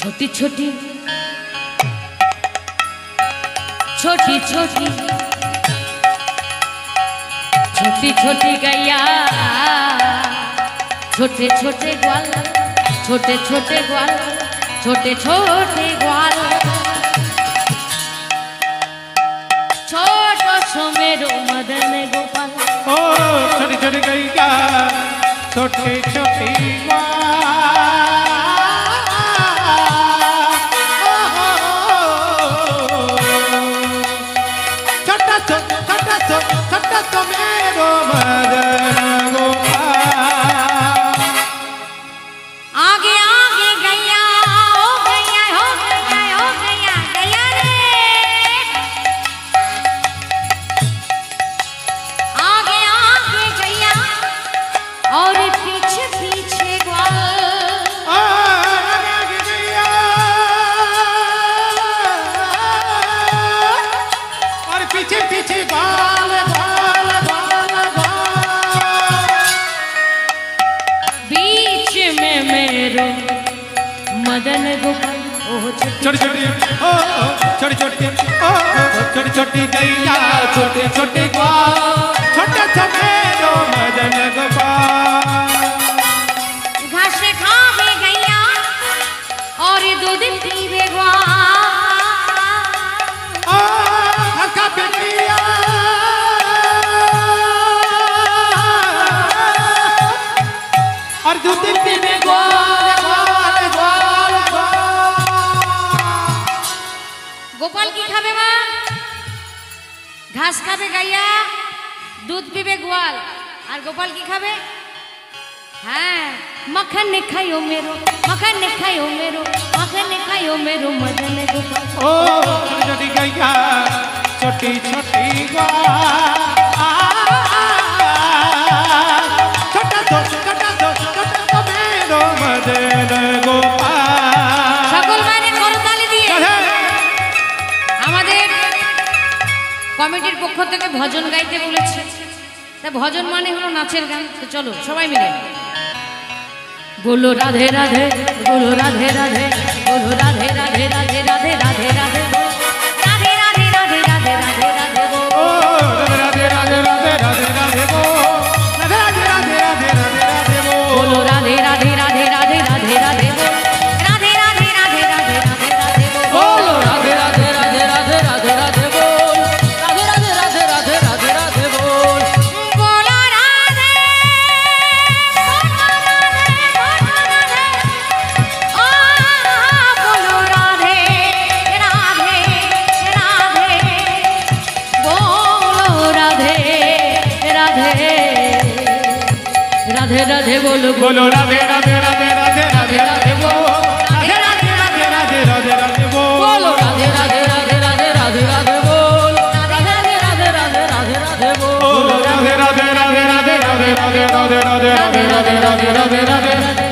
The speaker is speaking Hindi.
छोटी छोटी छोटी छोटी छोटी छोटी गैया छोटे छोटे ग्वाल छोटे छोटे ग्वाल छोटे छोटे ग्वाल छोटो सो मेरो मदन गोपाल। ओ छोटी छोटी गैया छोटे छोटे ग्वाल छोटा सो मेरो मदन गोपाल। आगे आगे गैया हो गैया हो गैया हो गैया गैया रे आगे आगे गैया और पीछे पीछे ग्वाल। आगे गैया और पीछे पीछे ग्वाल ग्वाल ग्वाल ग्वाल। बीच में मेरो मदन गोपाल। छोटी छोटी ओ छोटी छोटी ओ छोटी छोटी गैया छोटे छोटे ग्वाल छोटे छोटे जो मदन गोपाल। घास खावे गैया और दूध पीवे ग्वाल। हल्का पिटिया और दूध पीवे ग्वाल ग्वाल ग्वाल ग्वाल। गोपाल की खावे माँ घास खावे गैया दूध पीवे ग्वाल और गोपाल की खावे हाँ मक्खन खायो मेरो मक्खन खायो मेरो मक्खन खायो मेरो मदन गोपाल। ओ छोटी छोटी गैया छोटी छोटी ग्वाल छोटा तो मेरो मदन गोपाल। সকল মায়ের করতালি দিয়ে আমাদের কমিটির পক্ষ থেকে ভজন গাইতে বলেছে। তা ভজন মানে হলো নাচের গান। তো চলো সবাই মিলে बोलो राधे राधे बोलो राधे राधे बोलो राधे राधे राधे राधे राधे राधे राधे राधे राधे राधे राधे राधे ओ राधे राधे राधे राधे राधे बो राधे राधे राधे राधे राधे बो बोलो राधे राधे राधे राधे राधे राधे राधे राधे राधे राधे राधे राधे बोलो राधे राधे राधे राधे राधे राधे बोल राधे राधे राधे राधे राधे राधे बोल बोलो राधे बोलो राधे राधे राधे बोलो राधे राधे राधे राधे बोलो बोलो राधे राधे राधे राधे राधे राधे बो राधे राधे राधे राधे राधे राधे बो बोलो राधे राधे राधे राधे राधे राधे बोल राधे राधे राधे राधे राधे राधे बोल राधे राधे राधे राधे राधे राधे राधे राधे राधे राधे राधे राधे राधे